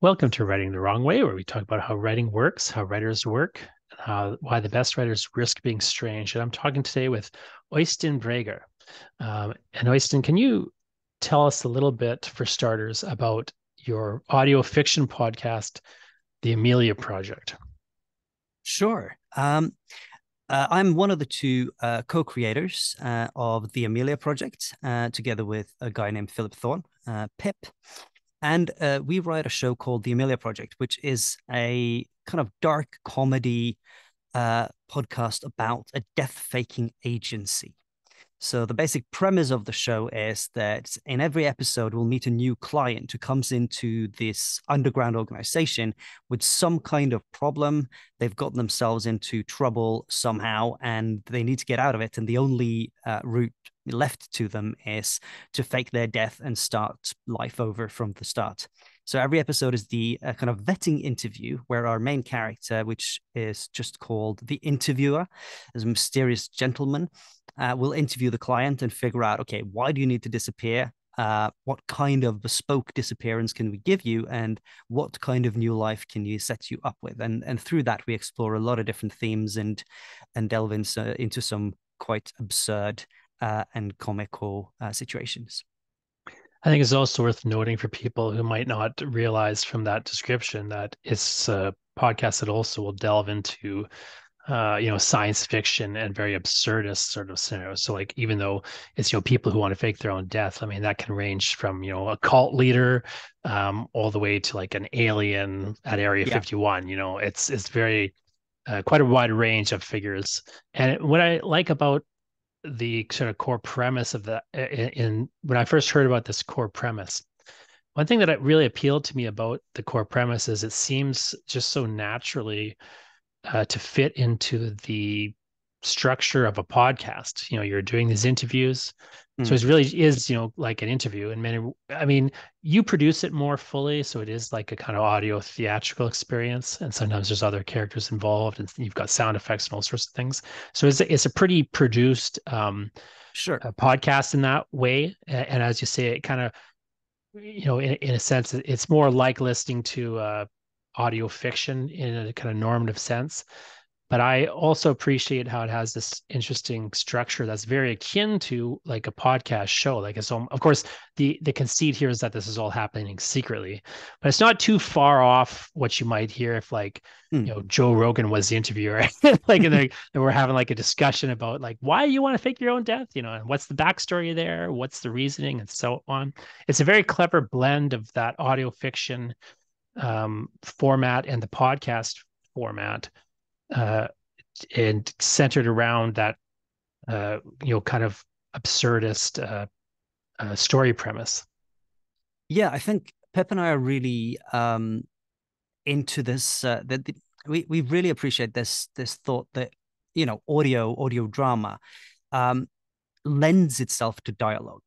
Welcome to Writing the Wrong Way, where we talk about how writing works, how writers work, and why the best writers risk being strange. And I'm talking today with Øystein Brager. And Øystein, can you tell us a little bit, for starters, about your audio fiction podcast, The Amelia Project? Sure. I'm one of the two co-creators of the Amelia Project, together with a guy named Philip Thorne, Pip. And we write a show called the Amelia Project, which is a kind of dark comedy podcast about a death-faking agency. So the basic premise of the show is that in every episode, we'll meet a new client who comes into this underground organization with some kind of problem. They've gotten themselves into trouble somehow, and they need to get out of it. And the only route left to them is to fake their death and start life over from the start. So every episode is the kind of vetting interview where our main character, which is just called the interviewer, is a mysterious gentleman, will interview the client and figure out, okay, why do you need to disappear? What kind of bespoke disappearance can we give you? And what kind of new life can you set you up with? And through that, we explore a lot of different themes and delve into some quite absurd and comical situations. I think it's also worth noting for people who might not realize from that description that it's a podcast that also will delve into science fiction and very absurdist sort of scenarios. So like, even though it's, people who want to fake their own death, I mean, that can range from, a cult leader, all the way to like an alien at Area Yeah. 51. It's very, quite a wide range of figures. And what I like about the sort of core premise of that, in when I first heard about this core premise, one thing that really appealed to me about the core premise is it seems just so naturally to fit into the structure of a podcast. You're doing these interviews, so Mm. it really is, like an interview. And many, I mean, you produce it more fully, so it is like a kind of audio theatrical experience. And sometimes there's other characters involved, and you've got sound effects and all sorts of things. So it's a pretty produced Sure. podcast in that way. And as you say, it kind of, in a sense, it's more like listening to audio fiction in a kind of normative sense. But I also appreciate how it has this interesting structure that's very akin to like a podcast show. Like it's of course the conceit here is that this is all happening secretly, but it's not too far off what you might hear if like Mm. Joe Rogan was the interviewer, like and we're having like a discussion about like why you want to fake your own death, and what's the backstory there, what's the reasoning, and so on. It's a very clever blend of that audio fiction format and the podcast format, uh, and centered around that kind of absurdist story premise. Yeah, I think Pep and I are really into this. We really appreciate this thought that audio drama um, lends itself to dialogue.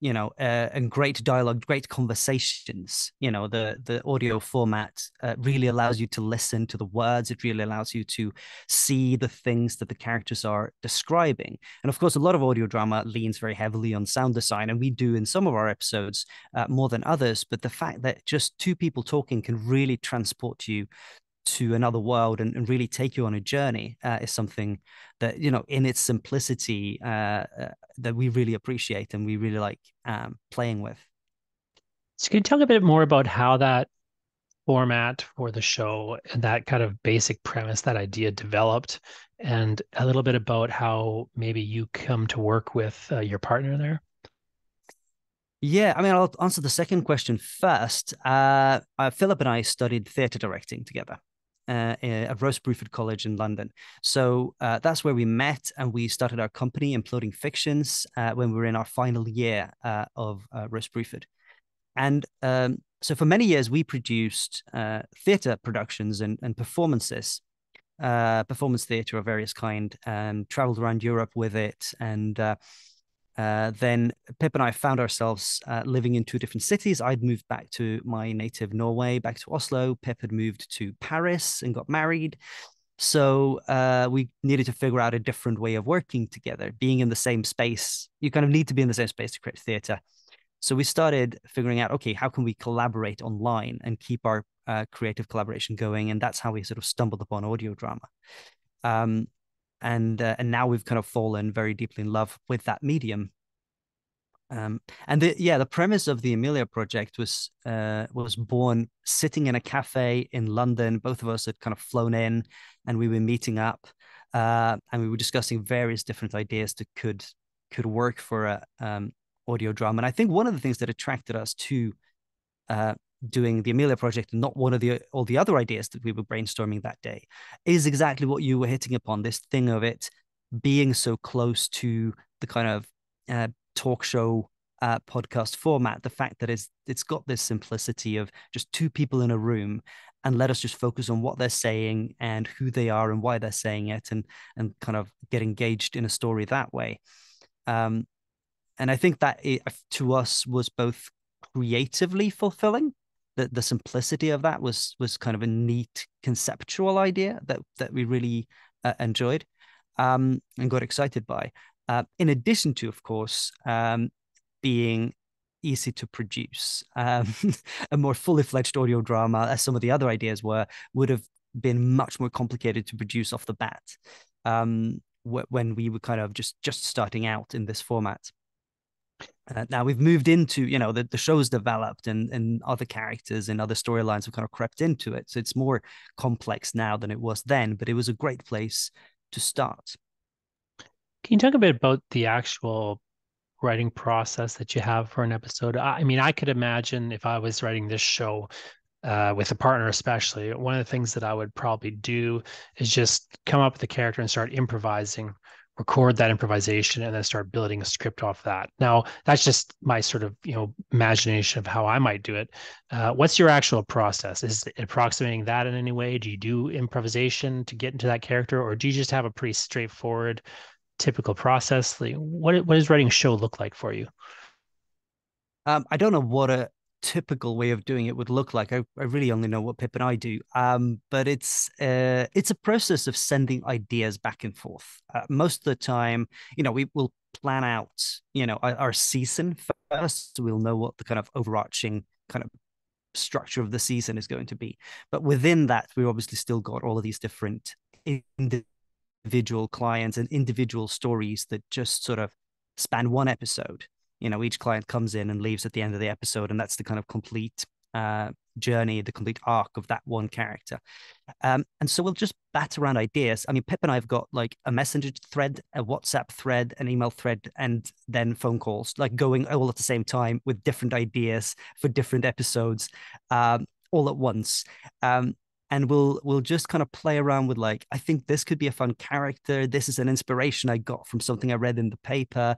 And great dialogue, great conversations. The audio format really allows you to listen to the words. It really allows you to see the things that the characters are describing. And of course, a lot of audio drama leans very heavily on sound design, and we do in some of our episodes more than others. But the fact that just two people talking can really transport you to another world and really take you on a journey is something that in its simplicity that we really appreciate and we really like playing with. So can you talk a bit more about how that format for the show and that kind of basic premise, that idea developed, and a little bit about how maybe you come to work with your partner there? Yeah, I mean, I'll answer the second question first. Philip and I studied theatre directing together at Roast Bruford College in London. So that's where we met, and we started our company, Imploding Fictions, when we were in our final year of Roast Bruford. And so for many years, we produced theatre productions and performances, performance theatre of various kind, traveled around Europe with it. And then Pip and I found ourselves living in two different cities. I'd moved back to my native Norway, back to Oslo. Pip had moved to Paris and got married. So we needed to figure out a different way of working together, being in the same space. You kind of need to be in the same space to create theatre. So we started figuring out, okay, how can we collaborate online and keep our creative collaboration going? And that's how we sort of stumbled upon audio drama. Um, and now we've kind of fallen very deeply in love with that medium. And the premise of the Amelia Project was born sitting in a cafe in London. Both of us had kind of flown in, and we were meeting up, and we were discussing various different ideas that could work for a audio drama. And I think one of the things that attracted us to uh, doing the Amelia Project and not one of the all the other ideas that we were brainstorming that day is exactly what you were hitting upon. This thing of it being so close to the kind of talk show podcast format, the fact that it's got this simplicity of just two people in a room and let us just focus on what they're saying and who they are and why they're saying it and kind of get engaged in a story that way. Um, and I think that it, to us was both creatively fulfilling. The simplicity of that was kind of a neat conceptual idea that we really enjoyed and got excited by. In addition to, of course, being easy to produce. A more fully fledged audio drama, as some of the other ideas were, would have been much more complicated to produce off the bat when we were kind of just starting out in this format. Now we've moved into, the show's developed and other characters and other storylines have kind of crept into it. So it's more complex now than it was then, but it was a great place to start. Can you talk a bit about the actual writing process that you have for an episode? I mean, I could imagine if I was writing this show with a partner, especially, one of the things that I would probably do is just come up with a character and start improvising, record that improvisation, and then start building a script off that. Now, that's just my sort of imagination of how I might do it. What's your actual process? Is it approximating that in any way? Do you do improvisation to get into that character, or do you just have a pretty straightforward typical process? Like, what does writing a show look like for you? I don't know what a typical way of doing it would look like. I really only know what Pip and I do. But it's a process of sending ideas back and forth. Most of the time, we will plan out, our season first. So we'll know what the kind of overarching kind of structure of the season is going to be. But within that, we've obviously still got all of these different individual clients and individual stories that just sort of span one episode. Each client comes in and leaves at the end of the episode, and that's the kind of complete journey, the complete arc of that one character. And so we'll just bat around ideas. I mean, Pip and I have got like a messenger thread, a WhatsApp thread, an email thread, and then phone calls, like going all at the same time with different ideas for different episodes, all at once. And we'll just kind of play around with, like, I think this could be a fun character. This is an inspiration I got from something I read in the paper.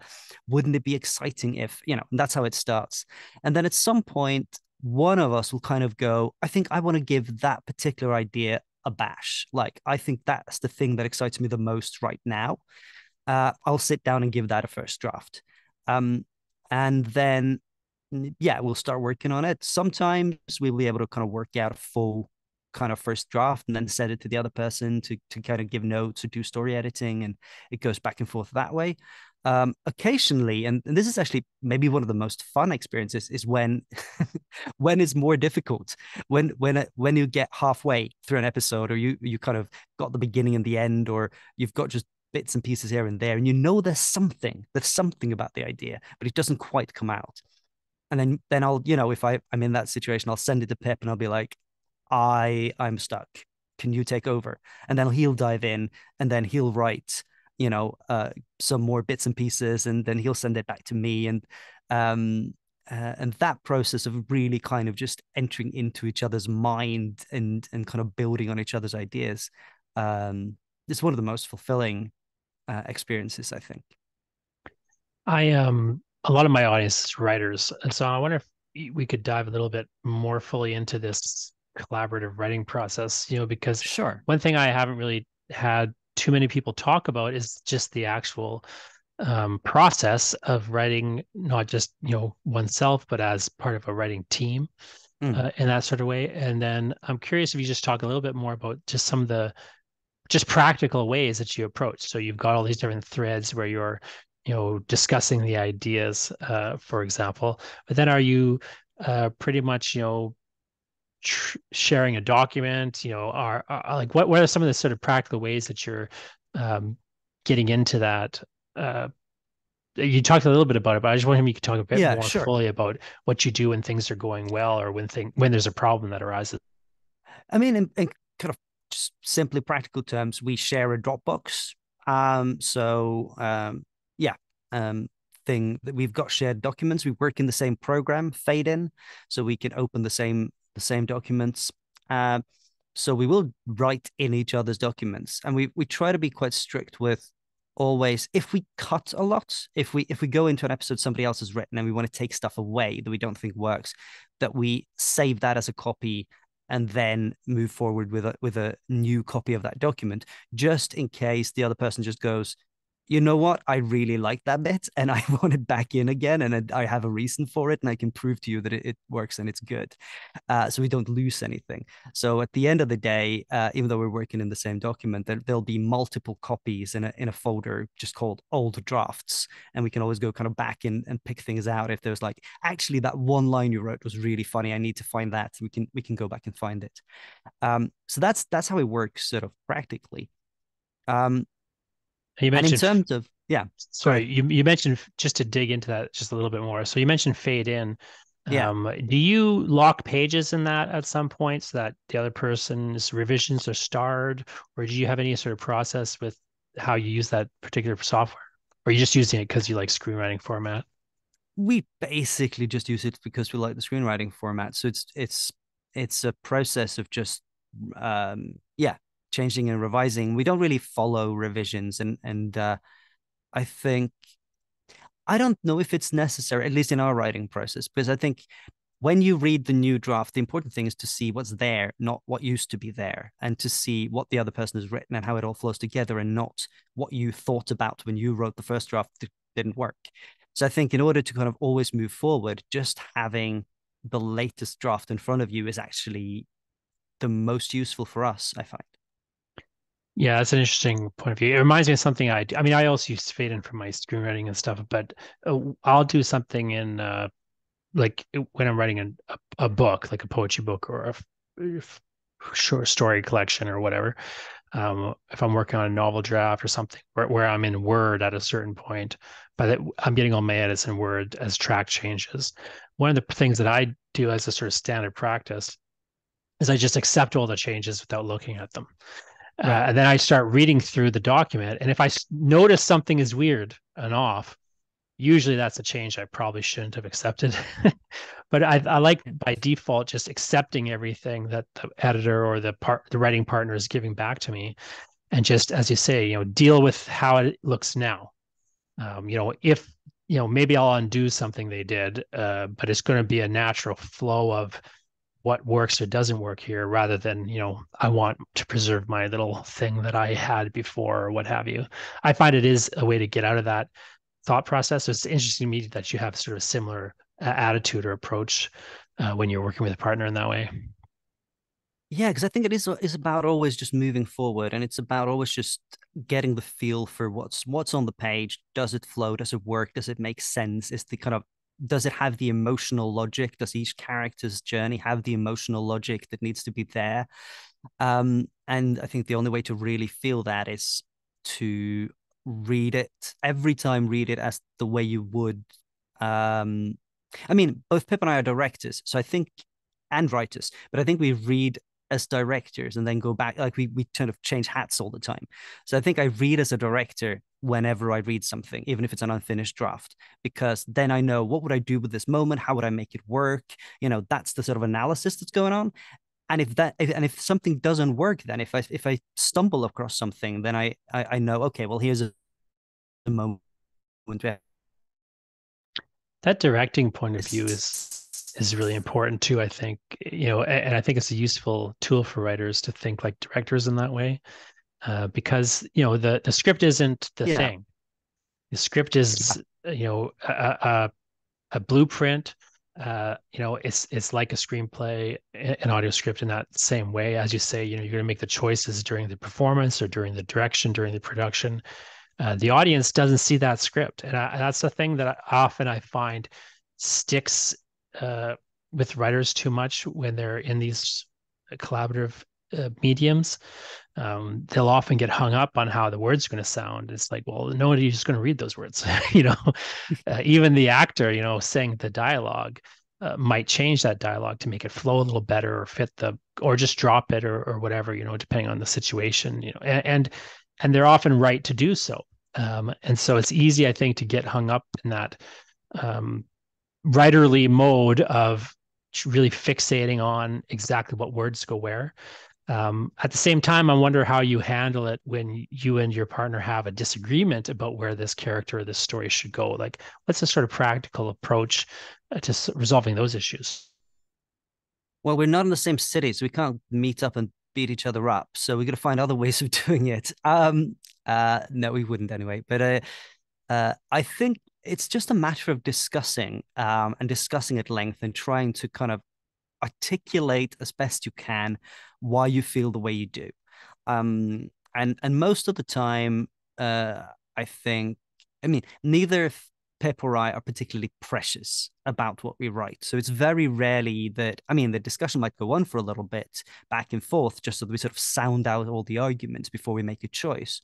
Wouldn't it be exciting if, and that's how it starts. And then at some point, one of us will kind of go, I think I want to give that particular idea a bash. Like, I think that's the thing that excites me the most right now. I'll sit down and give that a first draft. And then, yeah, we'll start working on it. Sometimes we'll be able to kind of work out a full kind of first draft and then send it to the other person to kind of give notes or do story editing, and it goes back and forth that way. Occasionally, and this is actually maybe one of the most fun experiences, is when when it's more difficult, when you get halfway through an episode, or you kind of got the beginning and the end, or you've got just bits and pieces here and there, and there's something about the idea, but it doesn't quite come out. And then I'll, if I'm in that situation, I'll send it to Pip and I'll be like, I'm stuck. Can you take over? And then he'll dive in, and then he'll write, some more bits and pieces, and then he'll send it back to me. And that process of really kind of just entering into each other's mind and kind of building on each other's ideas, is one of the most fulfilling experiences, I think. A lot of my audience is writers, and so I wonder if we could dive a little bit more fully into this collaborative writing process, because Sure. one thing I haven't really had too many people talk about is just the actual process of writing, not just oneself, but as part of a writing team, Mm. in that sort of way. And then I'm curious if you just talk a little bit more about just some of the just practical ways that you approach. So you've got all these different threads where you're discussing the ideas, for example. But then are you pretty much, sharing a document, are like what are some of the sort of practical ways that you're um, getting into that? Uh, you talked a little bit about it, but I just want him you could talk a bit Yeah, more sure. fully about what you do when things are going well or when there's a problem that arises. I mean, in kind of just simply practical terms, we share a Dropbox. Yeah, um, thing that we've got shared documents. We work in the same program, Fade In, so we can open the same documents. Um, so we will write in each other's documents, and we try to be quite strict with always if we cut a lot, if we go into an episode somebody else has written and we want to take stuff away that we don't think works, that we save that as a copy and then move forward with a new copy of that document, just in case the other person just goes, you know what, I really like that bit and I want it back in again, and I have a reason for it, and I can prove to you that it works and it's good. So we don't lose anything. So at the end of the day, even though we're working in the same document, there'll be multiple copies in a folder just called old drafts, and we can always go kind of back and pick things out. If there's like, actually that one line you wrote was really funny, I need to find that, we can go back and find it. So that's how it works sort of practically. um You and in mentioned, terms of, yeah, go sorry, ahead. you mentioned, just to dig into that just a little bit more. So you mentioned Fade In. Yeah. Do you lock pages in that at some point so that the other person's revisions are starred, or do you have any sort of process with how you use that particular software? Or are you just using it because you like screenwriting format? We basically just use it because we like the screenwriting format. So it's a process of just yeah, changing and revising. We don't really follow revisions, and I think, I don't know if it's necessary, at least in our writing process, because I think when you read the new draft, the important thing is to see what's there, not what used to be there, and to see what the other person has written and how it all flows together, and not what you thought about when you wrote the first draft that didn't work. So I think in order to kind of always move forward, just having the latest draft in front of you is actually the most useful for us, I find. Yeah, that's an interesting point of view. It reminds me of something I do. I mean, I also use Fade In for my screenwriting and stuff, but I'll do something in like when I'm writing a book, like a poetry book or short story collection or whatever. If I'm working on a novel draft or something where I'm in Word at a certain point, but I'm getting all my edits in Word as track changes. One of the things that I do as a sort of standard practice is I just accept all the changes without looking at them. Right. And then I start reading through the document. And if I notice something is weird and off, usually that's a change I probably shouldn't have accepted. But I like by default just accepting everything that the editor or the writing partner is giving back to me, and just as you say, deal with how it looks now. If maybe I'll undo something they did, but it's going to be a natural flow of what works or doesn't work here, rather than I want to preserve my little thing that I had before or what have you. I find it is a way to get out of that thought process. So it's interesting to me that you have sort of similar attitude or approach when you're working with a partner in that way. Yeah, because I think it is about always just moving forward, and it's about always just getting the feel for what's on the page. Does it flow? Does it work? Does it make sense? Is the kind of, does it have the emotional logic? Does each character's journey have the emotional logic that needs to be there? And I think the only way to really feel that is to read it every time, read it as the way you would. Um, I mean, both Pip and I are directors, so I think, and writers, but I think we read as directors and then go back, like we kind of change hats all the time. So I think I read as a director whenever I read something, even if it's an unfinished draft, because then I know what would I do with this moment, how would I make it work. That's the sort of analysis that's going on. And if something doesn't work, then if I stumble across something, then I know, okay, well, here's a moment where That directing point of view it's, is really important too, I think. And I think it's a useful tool for writers to think like directors in that way, because the script isn't the yeah. thing. The script is a blueprint. It's like a screenplay, an audio script in that same way. As you say, you're going to make the choices during the performance or during the direction, during the production. The audience doesn't see that script, and that's the thing that I find sticks uh, with writers too much when they're in these collaborative mediums. They'll often get hung up on how the words are going to sound. It's like, well, nobody's going to read those words. Even the actor, saying the dialogue might change that dialogue to make it flow a little better or fit or just drop it or whatever, depending on the situation, and they're often right to do so. And so it's easy, I think, to get hung up in that um, writerly mode of really fixating on exactly what words go where. At the same time, I wonder how you handle it when you and your partner have a disagreement about where this character or this story should go. Like, what's the sort of practical approach to resolving those issues? Well, we're not in the same city, so we can't meet up and beat each other up. So we're going to find other ways of doing it. No, we wouldn't anyway. But I think it's just a matter of discussing and discussing at length and trying to kind of articulate as best you can why you feel the way you do. And most of the time, I think, I mean, neither Pip or I are particularly precious about what we write. So it's very rarely that, I mean, the discussion might go on for a little bit back and forth, just so that we sort of sound out all the arguments before we make a choice.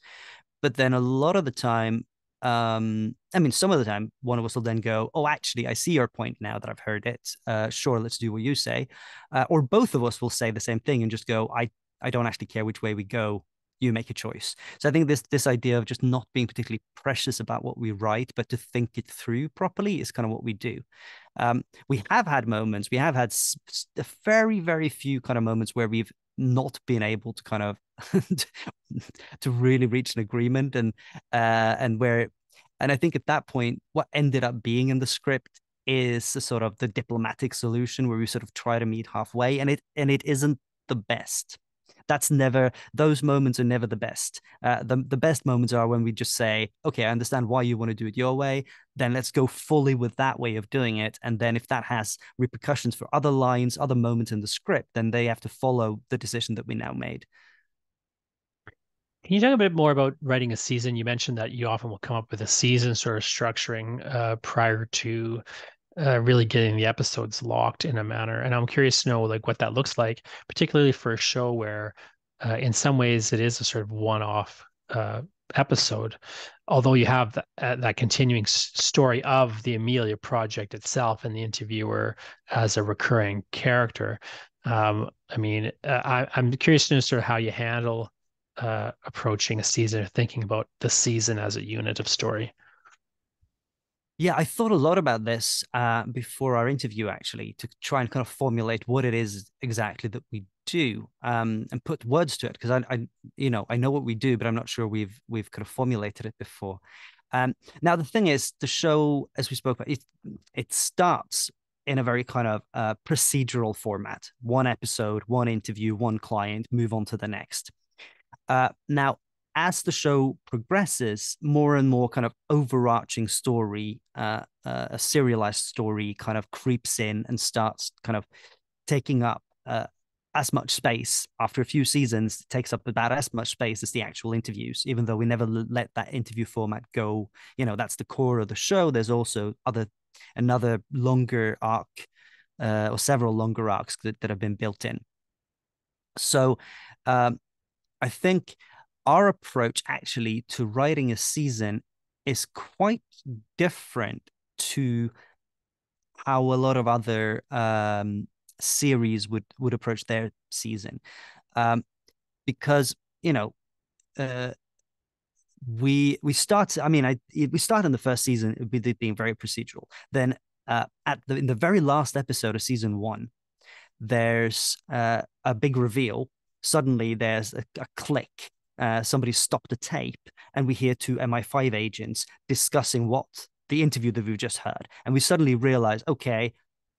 But then a lot of the time, I mean, some of the time, one of us will then go, "Oh, actually, I see your point now that I've heard it. Sure, let's do what you say," or both of us will say the same thing and just go, I don't actually care which way we go. You make a choice." So I think this idea of just not being particularly precious about what we write, but to think it through properly is kind of what we do. We have had moments. We have had a very, very few kind of moments where we've not been able to kind of to really reach an agreement, and where, and I think at that point what ended up being in the script is the sort of the diplomatic solution where we sort of try to meet halfway, and it isn't the best. That's never, those moments are never the best. The best moments are when we just say, okay, I understand why you want to do it your way, then let's go fully with that way of doing it. And then if that has repercussions for other lines, other moments in the script, then they have to follow the decision that we now made. Can you talk a bit more about writing a season? You mentioned that you often will come up with a season sort of structuring prior to really getting the episodes locked in a manner. And I'm curious to know like what that looks like, particularly for a show where in some ways it is a sort of one-off episode, although you have that continuing story of the Amelia Project itself and the interviewer as a recurring character. I mean, I'm curious to know sort of how you handle approaching a season or thinking about the season as a unit of story. Yeah, I thought a lot about this before our interview, actually, to try and kind of formulate what it is exactly that we do, and put words to it. Because I know what we do, but I'm not sure we've kind of formulated it before. Now the thing is, the show, as we spoke about, it starts in a very kind of procedural format: one episode, one interview, one client, move on to the next. Now, as the show progresses, more and more kind of overarching story, a serialized story kind of creeps in and starts kind of taking up as much space. After a few seasons, it takes up about as much space as the actual interviews, even though we never let that interview format go. That's the core of the show. There's also another longer arc, or several longer arcs that have been built in. So I think our approach actually to writing a season is quite different to how a lot of other series would approach their season, because uh, we start. I mean, we start in the first season with it being very procedural. Then in the very last episode of season one, there's a big reveal. Suddenly, there's a click. Somebody stopped the tape, and we hear two MI5 agents discussing the interview that we've just heard. And we suddenly realize, okay,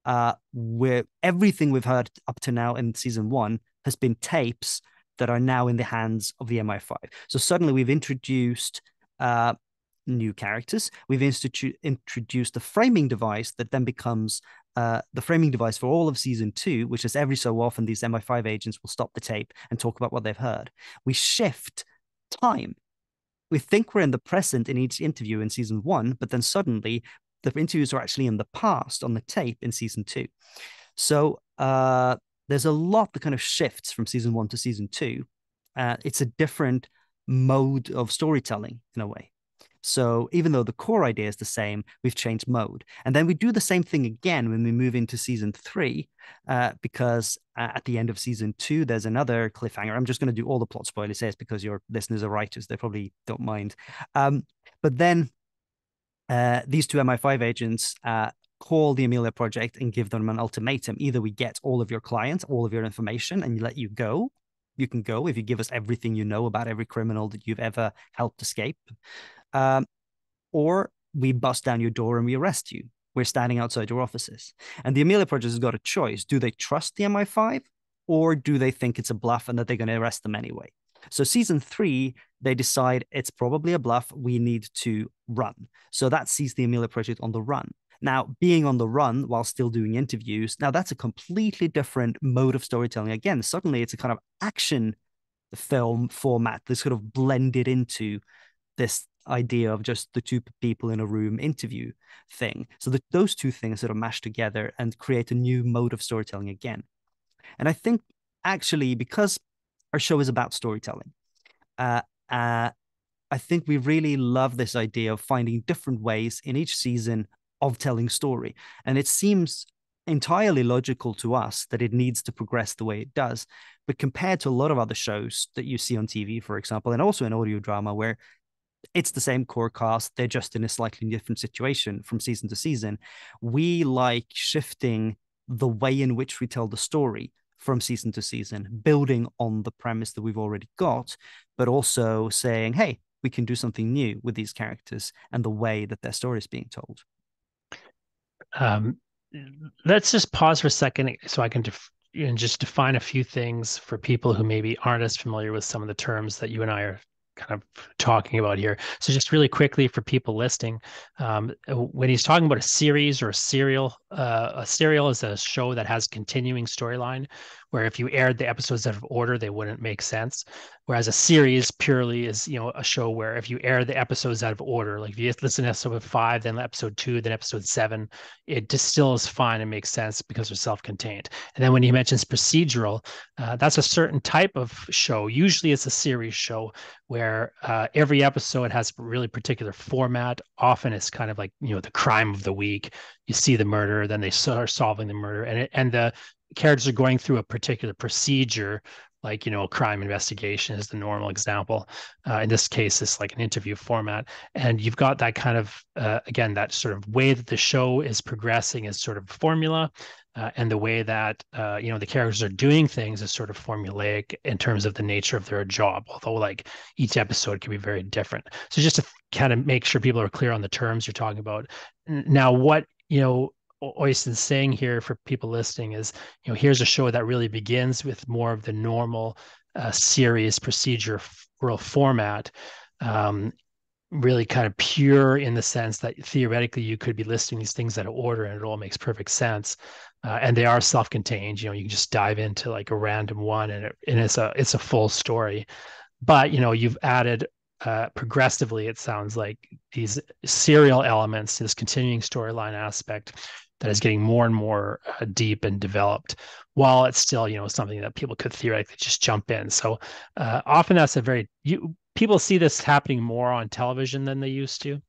everything we've heard up to now in season one has been tapes that are now in the hands of the MI5. So suddenly we've introduced new characters. We've introduced the framing device that then becomes the framing device for all of season two, which is every so often these MI5 agents will stop the tape and talk about what they've heard. We shift time. we think we're in the present in each interview in season one, but then suddenly the interviews are actually in the past on the tape in season two. So there's a lot that kind of shifts from season one to season two. It's a different mode of storytelling in a way. So even though the core idea is the same, we've changed mode. And then we do the same thing again when we move into season three, because at the end of season two, there's another cliffhanger. I'm just going to do all the plot spoilers here because your listeners are writers. They probably don't mind. But then these two MI5 agents call the Amelia Project and give them an ultimatum. Either we get all of your clients, all of your information, and let you go. You can go if you give us everything you know about every criminal that you've ever helped escape. Or we bust down your door and we arrest you. We're standing outside your offices. And the Amelia Project has got a choice. Do they trust the MI5 or do they think it's a bluff and that they're going to arrest them anyway? So season three, they decide it's probably a bluff. We need to run. So that sees the Amelia Project on the run. Now, being on the run while still doing interviews, now that's a completely different mode of storytelling. Again, suddenly it's a kind of action film format that's sort of blended into this idea of just the two people in a room interview thing. So that those two things sort of mash together and create a new mode of storytelling again. And I think actually, because our show is about storytelling, uh, uh, I think we really love this idea of finding different ways in each season of telling story. And it seems entirely logical to us that it needs to progress the way it does. But compared to a lot of other shows that you see on TV, for example, and also in audio drama, where it's the same core cast, they're just in a slightly different situation from season to season, we like shifting the way in which we tell the story from season to season, building on the premise that we've already got, but also saying, hey, we can do something new with these characters and the way that their story is being told. Um, let's just pause for a second so I can just define a few things for people who maybe aren't as familiar with some of the terms that you and I are kind of talking about here. So just really quickly for people listening, when he's talking about a series or a serial is a show that has continuing storyline, where if you aired the episodes out of order, they wouldn't make sense. Whereas a series purely is, a show where if you air the episodes out of order, like if you listen to episode 5, then episode 2, then episode 7, it just still is fine and makes sense because they're self-contained. And then when he mentions procedural, that's a certain type of show. Usually it's a series show where every episode has a really particular format. Often it's kind of like, the crime of the week. You see the murder, then they start solving the murder, and the characters are going through a particular procedure, like, a crime investigation is the normal example. In this case, it's like an interview format. And you've got that kind of, again, that sort of way that the show is progressing is sort of formula. And the way that, the characters are doing things is sort of formulaic in terms of the nature of their job, although like each episode can be very different. So just to kind of make sure people are clear on the terms you're talking about. Now, what, Øystein saying here for people listening is, here's a show that really begins with more of the normal series procedural format, really kind of pure in the sense that theoretically you could be listing these things out of order and it all makes perfect sense. And they are self-contained. You can just dive into like a random one and it's a full story. But you've added progressively, it sounds like, these serial elements, this continuing storyline aspect that is getting more and more deep and developed, while it's still, something that people could theoretically just jump in. So often that's people see this happening more on television than they used to,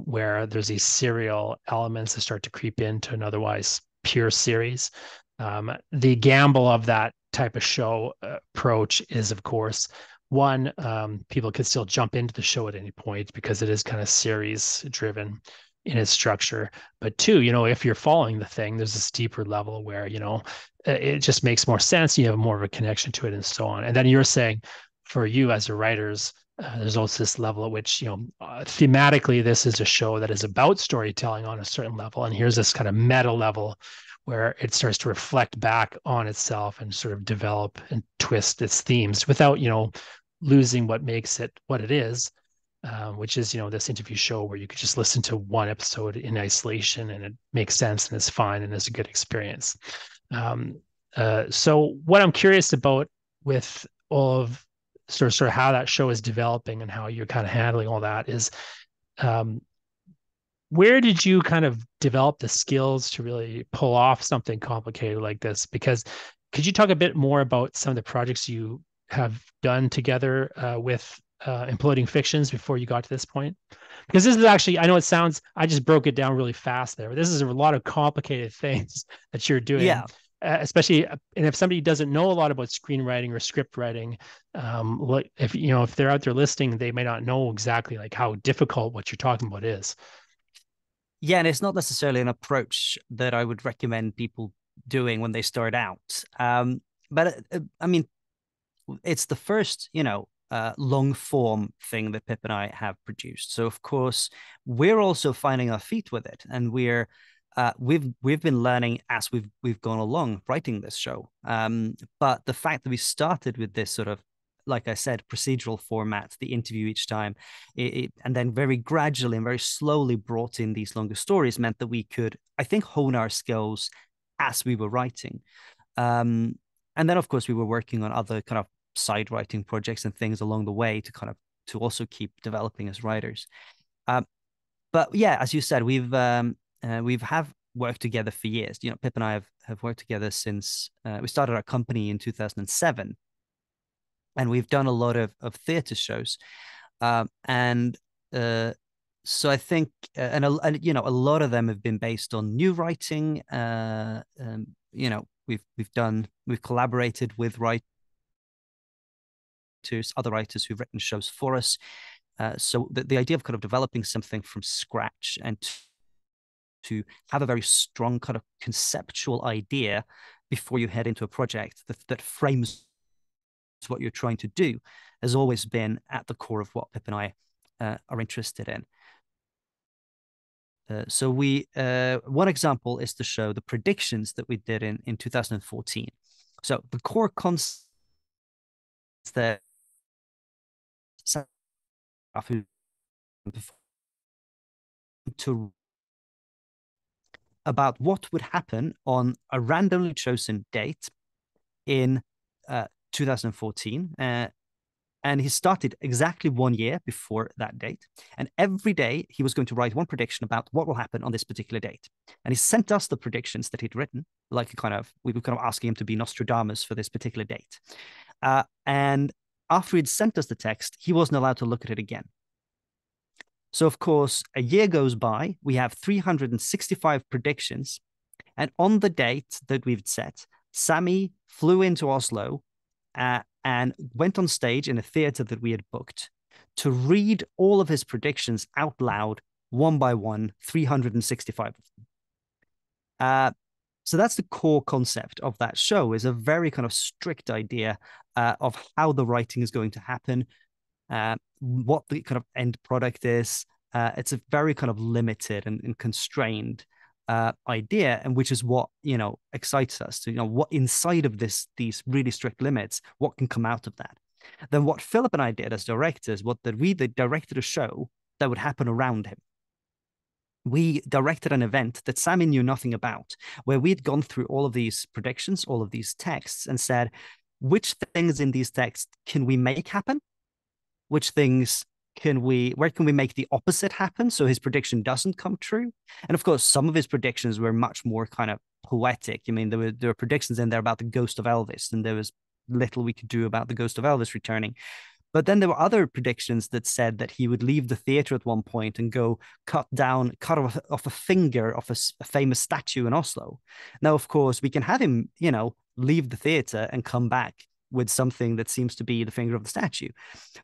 where there's these serial elements that start to creep into an otherwise pure series. The gamble of that type of show approach is, of course, one, people could still jump into the show at any point because it is kind of series driven in its structure. But two, if you're following the thing, there's this deeper level where, it just makes more sense. You have more of a connection to it and so on. And then you're saying for you as a writers, there's also this level at which, thematically, this is a show that is about storytelling on a certain level. And here's this kind of meta level where it starts to reflect back on itself and sort of develop and twist its themes without, losing what makes it what it is, which is, this interview show where you could just listen to one episode in isolation and it makes sense and it's fine and it's a good experience. So what I'm curious about with all of sort of how that show is developing and how you're kind of handling all that is, um, where did you kind of develop the skills to really pull off something complicated like this? Because could you talk a bit more about some of the projects you have done together with Imploding Fictions before you got to this point? Because this is actually, I know it sounds, I just broke it down really fast there, but this is a lot of complicated things that you're doing, Yeah. especially, and if somebody doesn't know a lot about screenwriting or script writing, if you know if they're out there listening, they may not know exactly like how difficult what you're talking about is. Yeah, and it's not necessarily an approach that I would recommend people doing when they start out. But I mean, it's the first, long form thing that Pip and I have produced. So of course, we're also finding our feet with it, and we've been learning as we've gone along writing this show. But the fact that we started with this sort of, like I said, procedural format, the interview each time, and then very gradually and very slowly brought in these longer stories meant that we could, I think, hone our skills as we were writing. And then, of course, we were working on other kind of side writing projects and things along the way to kind of to also keep developing as writers. Um, but yeah, as you said, we've have worked together for years. You know, Pip and I have worked together since we started our company in 2007, and we've done a lot theater shows. And so I think, and you know, a lot of them have been based on new writing. You know, we've collaborated with writers, other writers who've written shows for us. So the idea of kind of developing something from scratch and to have a very strong kind of conceptual idea before you head into a project that frames what you're trying to do has always been at the core of what Pip and I are interested in. So one example is to show the predictions that we did in 2014. So the core concept that to about what would happen on a randomly chosen date in 2014. And he started exactly 1 year before that date. And every day he was going to write one prediction about what will happen on this particular date. And he sent us the predictions that he'd written, like we were kind of asking him to be Nostradamus for this particular date. And after he'd sent us the text, he wasn't allowed to look at it again. So, of course, a year goes by, we have 365 predictions. And on the date that we've set, Sami flew into Oslo and went on stage in a theater that we had booked to read all of his predictions out loud, one by one, 365 of them. So that's the core concept of that show, is a very kind of strict idea of how the writing is going to happen, what the kind of end product is. It's a very kind of limited and constrained idea, and which is what, you know, excites us to, you know, what inside of these really strict limits, what can come out of that. Then what Philip and I did as directors, we directed a show that would happen around him. We directed an event that Sami knew nothing about, where we'd gone through all of these predictions, all of these texts, and said, which things in these texts can we make happen? Which things where can we make the opposite happen so his prediction doesn't come true? And of course, some of his predictions were much more kind of poetic. I mean, there were predictions in there about the ghost of Elvis, and there was little we could do about the ghost of Elvis returning. But then there were other predictions that said that he would leave the theater at one point and go cut off a finger of a famous statue in Oslo. Now, of course, we can have him, you know, leave the theater and come back with something that seems to be the finger of the statue.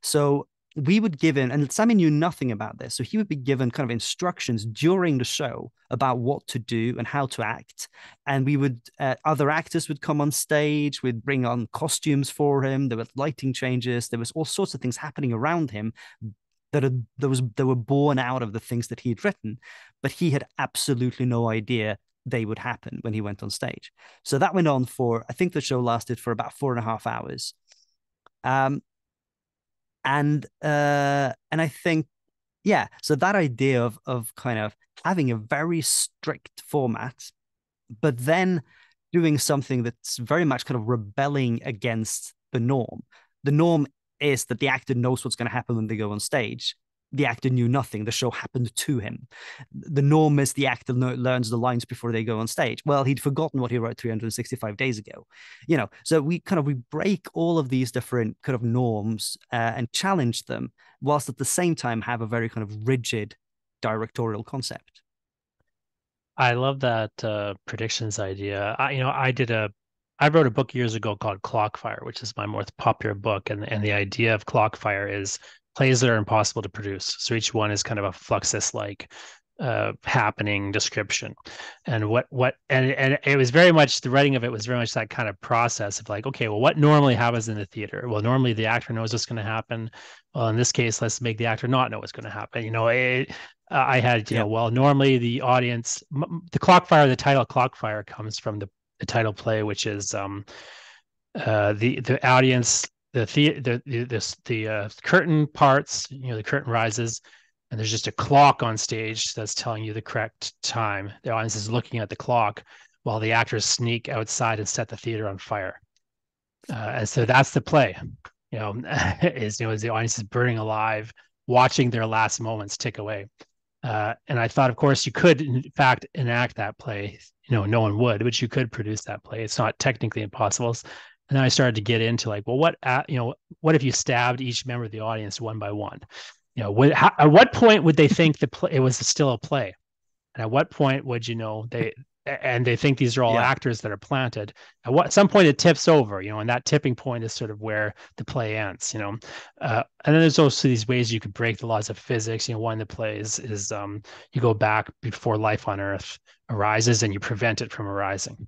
So we would give him, and Sami knew nothing about this, so he would be given kind of instructions during the show about what to do and how to act. And we would, other actors would come on stage, we'd bring on costumes for him, there were lighting changes, there was all sorts of things happening around him that were born out of the things that he'd written, but he had absolutely no idea they would happen when he went on stage. So that went on for, I think the show lasted for about 4.5 hours. And I think, yeah, so that idea of kind of having a very strict format, but then doing something that's very much kind of rebelling against the norm. The norm is that the actor knows what's going to happen when they go on stage. The actor knew nothing. The show happened to him. The norm is the actor learns the lines before they go on stage. Well, he'd forgotten what he wrote 365 days ago. So we break all of these different kind of norms and challenge them, whilst at the same time have a very kind of rigid directorial concept. I love that predictions idea. I wrote a book years ago called Clockfire, which is my most popular book, and the idea of Clockfire is plays that are impossible to produce. So each one is kind of a Fluxus like happening description, and it was very much the writing of it was very much that kind of process of like, okay, well, what normally happens in the theater? Well, normally the actor knows what's going to happen. Well, in this case, let's make the actor not know what's going to happen. I had, Yeah. well, normally the audience, the title Clockfire comes from the title play, which is the audience, the curtain parts, the curtain rises, and there's just a clock on stage that's telling you the correct time. The audience is looking at the clock while the actors sneak outside and set the theater on fire. And so that's the play, is the audience is burning alive, watching their last moments tick away. And I thought, of course, you could, in fact, enact that play. No one would, but you could produce that play. It's not technically impossible. And then I started to get into like, well, what if you stabbed each member of the audience one by one? At what point would they think it was still a play? And at what point would they think these are all Yeah. actors that are planted? At some point it tips over, and that tipping point is sort of where the play ends. And then there's also these ways you could break the laws of physics. One of the plays is you go back before life on Earth arises and you prevent it from arising.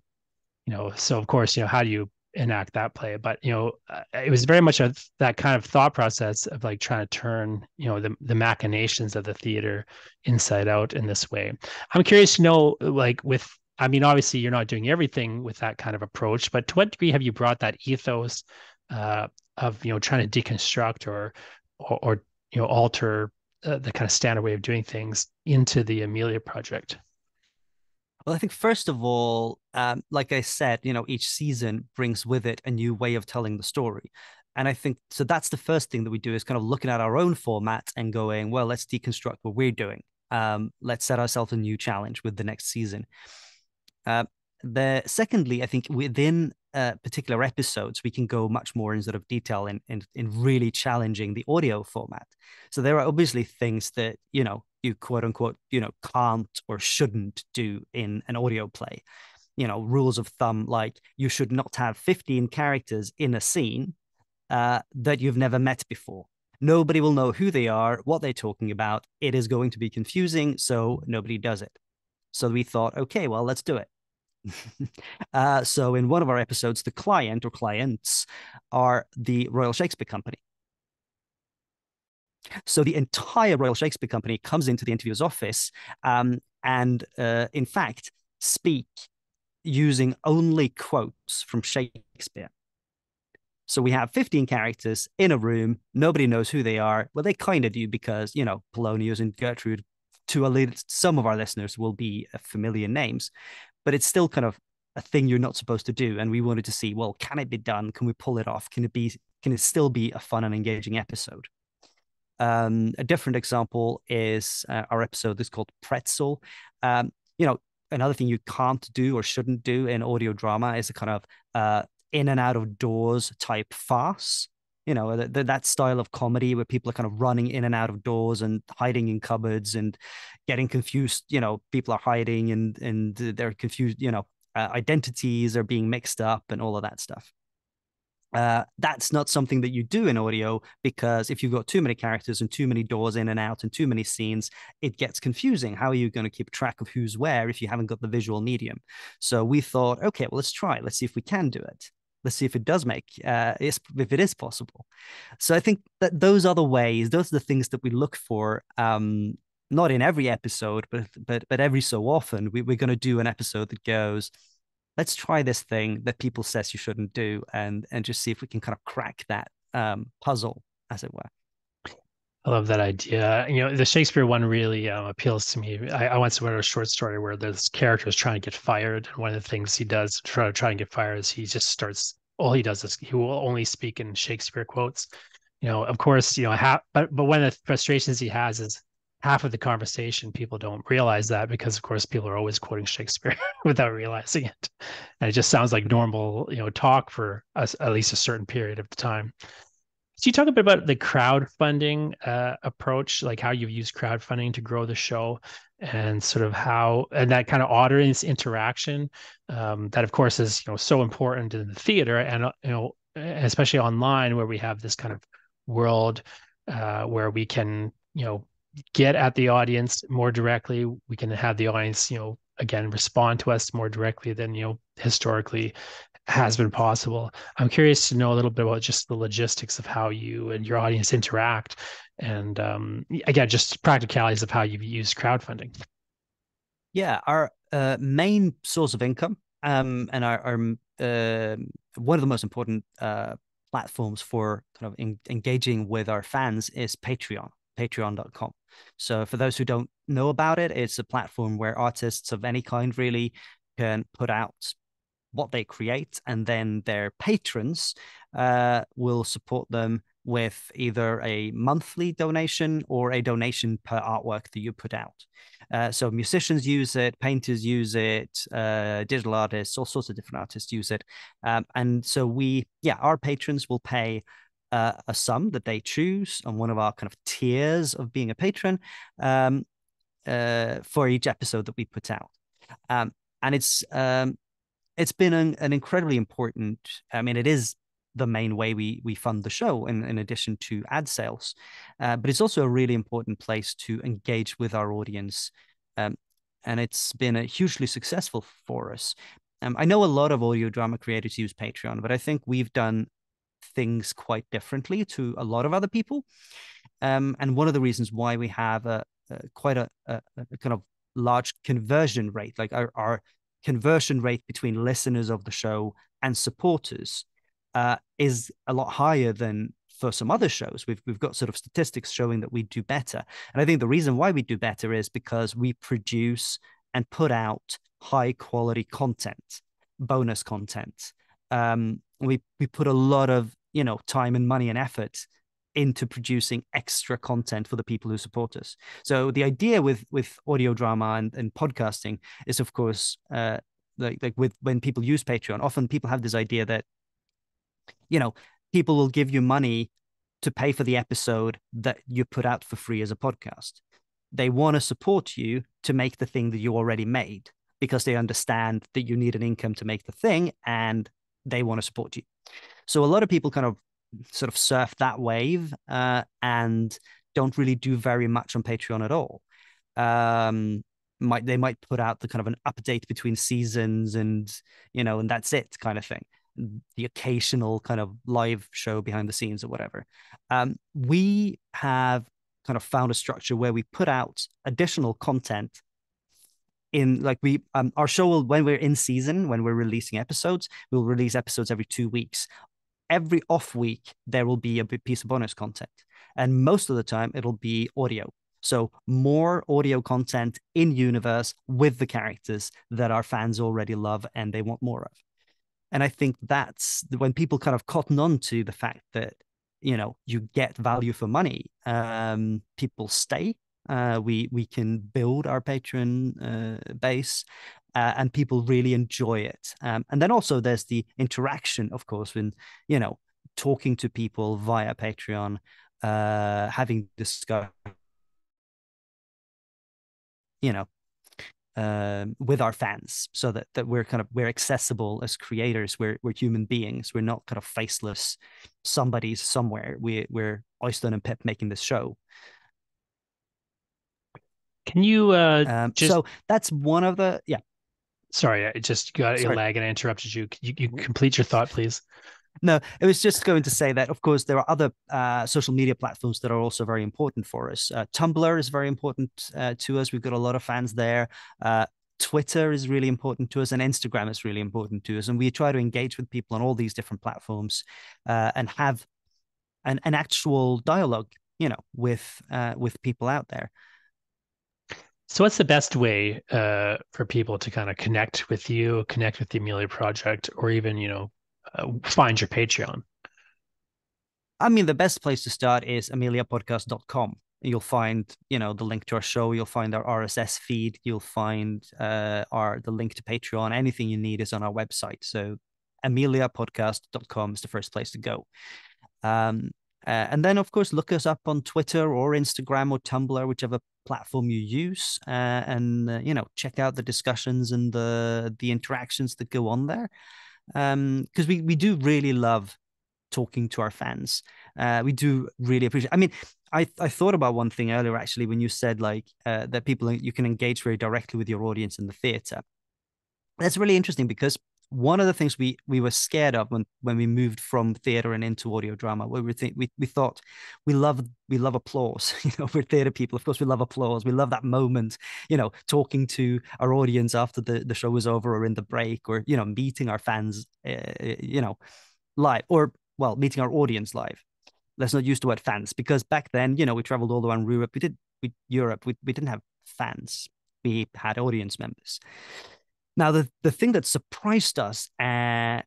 So of course, how do you enact that play? But it was very much that kind of thought process of like trying to turn the machinations of the theater inside out in this way. I'm curious to know, like obviously you're not doing everything with that kind of approach, but to what degree have you brought that ethos of trying to deconstruct or alter the kind of standard way of doing things into the Amelia Project? Well, I think first of all, like I said, each season brings with it a new way of telling the story. And I think so that's the first thing that we do is kind of looking at our own format and going, well, let's deconstruct what we're doing. Let's set ourselves a new challenge with the next season. Secondly, I think within particular episodes, we can go much more in sort of detail in really challenging the audio format. So there are obviously things that you quote unquote can't or shouldn't do in an audio play. Rules of thumb like you should not have 15 characters in a scene that you've never met before. Nobody will know who they are, what they're talking about. It is going to be confusing, so nobody does it. So we thought, okay, well, let's do it. So in one of our episodes, the client or clients are the Royal Shakespeare Company. So the entire Royal Shakespeare Company comes into the interviewer's office and in fact, speak using only quotes from Shakespeare. So we have 15 characters in a room. Nobody knows who they are. Well, they kind of do because, Polonius and Gertrude, some of our listeners will be familiar names, but it's still kind of a thing you're not supposed to do. And we wanted to see, well, can it be done? Can we pull it off? Can it still be a fun and engaging episode? A different example is our episode that's called Pretzel. Another thing you can't do or shouldn't do in audio drama is a kind of in and out of doors type farce. That style of comedy where people are kind of running in and out of doors and hiding in cupboards and getting confused. People are hiding and they're confused. Identities are being mixed up and all of that stuff. That's not something that you do in audio because if you've got too many characters and too many doors in and out and too many scenes, it gets confusing. How are you going to keep track of who's where if you haven't got the visual medium? So we thought, okay, well, let's try. Let's see if we can do it. Let's see if it does if it is possible. So I think that those are the ways, those are the things that we look for. Not in every episode, but every so often, we're going to do an episode that goes, let's try this thing that people says you shouldn't do and just see if we can kind of crack that puzzle, as it were. I love that idea. The Shakespeare one really appeals to me. I once read a short story where this character is trying to get fired. And one of the things he does to try and get fired is he just starts, all he does is he will only speak in Shakespeare quotes. of course, but one of the frustrations he has is half of the conversation people don't realize that because of course people are always quoting Shakespeare without realizing it. And it just sounds like normal, talk for us at least a certain period of the time. So you talk a bit about the crowdfunding approach, like how you've used crowdfunding to grow the show, and sort of how and that kind of audience interaction that, of course, is so important in the theater, and especially online where we have this kind of world where we can get at the audience more directly. We can have the audience again respond to us more directly than historically has been possible. I'm curious to know a little bit about just the logistics of how you and your audience interact, and again, just practicalities of how you've used crowdfunding. Yeah, our main source of income, and our one of the most important platforms for kind of engaging with our fans is Patreon, patreon.com. So for those who don't know about it, it's a platform where artists of any kind really can put out what they create, and then their patrons will support them with either a monthly donation or a donation per artwork that you put out. So musicians use it, painters use it, digital artists, all sorts of different artists use it. And so our patrons will pay a sum that they choose on one of our kind of tiers of being a patron for each episode that we put out. And it's been an incredibly important. I mean, it is the main way we fund the show, in addition to ad sales. But it's also a really important place to engage with our audience, um, and it's been a hugely successful for us. I know a lot of audio drama creators use Patreon, but I think we've done things quite differently to a lot of other people. And one of the reasons why we have quite a kind of large conversion rate, like our conversion rate between listeners of the show and supporters is a lot higher than for some other shows. We've got sort of statistics showing that we do better. And I think the reason why we do better is because we produce and put out high quality content, bonus content. We put a lot of time and money and effort into producing extra content for the people who support us. So the idea with audio drama and podcasting is, of course, like with when people use Patreon, often people have this idea that people will give you money to pay for the episode that you put out for free as a podcast. They want to support you to make the thing that you already made because they understand that you need an income to make the thing and they want to support you. So a lot of people kind of sort of surf that wave and don't really do very much on Patreon at all. They might put out the kind of an update between seasons and and that's it kind of thing. The occasional kind of live show behind the scenes or whatever. We have kind of found a structure where we put out additional content in like we our show will, when we're in season, when we're releasing episodes, we'll release episodes every 2 weeks. Every off week there will be a big piece of bonus content, and most of the time it'll be audio. So more audio content in universe with the characters that our fans already love and they want more of. And I think that's when people kind of cotton on to the fact that you get value for money, people stay. We can build our patron base, and people really enjoy it. And then also there's the interaction, of course, when talking to people via Patreon, having discussion, you know, with our fans, so that we're accessible as creators. We're human beings. We're not kind of faceless somebody's somewhere. We're Øystein and Pip making this show. Can you just So that's one of the sorry, I just got a sorry. lag and I interrupted you. Could you complete your thought, please? No, it was just going to say that, of course, there are other social media platforms that are also very important for us. Tumblr is very important to us. We've got a lot of fans there. Twitter is really important to us, and Instagram is really important to us. And we try to engage with people on all these different platforms and have an actual dialogue, with people out there. So what's the best way for people to kind of connect with you, connect with the Amelia Project, or even, find your Patreon? I mean, the best place to start is ameliapodcast.com. You'll find, the link to our show. You'll find our RSS feed. You'll find the link to Patreon. Anything you need is on our website. So ameliapodcast.com is the first place to go. And then, of course, look us up on Twitter or Instagram or Tumblr, whichever platform you use, and check out the discussions and the interactions that go on there. Because we do really love talking to our fans. We do really appreciate. I mean, I thought about one thing earlier actually when you said like that people, you can engage very directly with your audience in the theater. That's really interesting because one of the things we were scared of when we moved from theater and into audio drama, where we thought we love applause. We're theater people, of course we love applause. We love that moment, talking to our audience after the show is over or in the break, or meeting our fans, live, or well, meeting our audience live. Let's not use the word fans, because back then, we traveled all around Europe. We didn't have fans. We had audience members. Now, the thing that surprised us and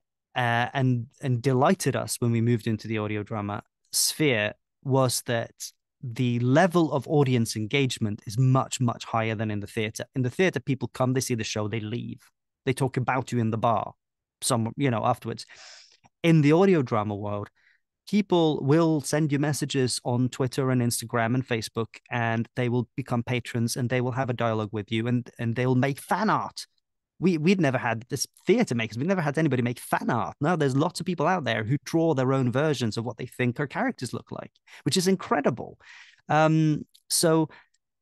delighted us when we moved into the audio drama sphere was that the level of audience engagement is much, much higher than in the theater. In the theater, people come, they see the show, they leave. They talk about you in the bar, afterwards. In the audio drama world, people will send you messages on Twitter and Instagram and Facebook, and they will become patrons, and they will have a dialogue with you, and they'll make fan art. We'd never had this theater makers. We've never had anybody make fan art. Now there's lots of people out there who draw their own versions of what they think our characters look like, which is incredible. So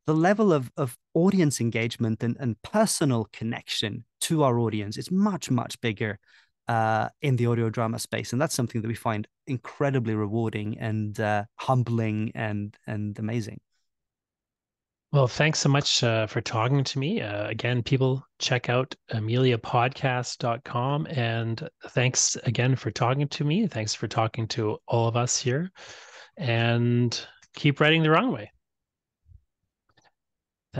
the level of audience engagement and personal connection to our audience is much, much bigger in the audio drama space. And that's something that we find incredibly rewarding and humbling and amazing. Well, thanks so much for talking to me. Again, people check out ameliapodcast.com. And thanks again for talking to me. Thanks for talking to all of us here. And keep writing the wrong way.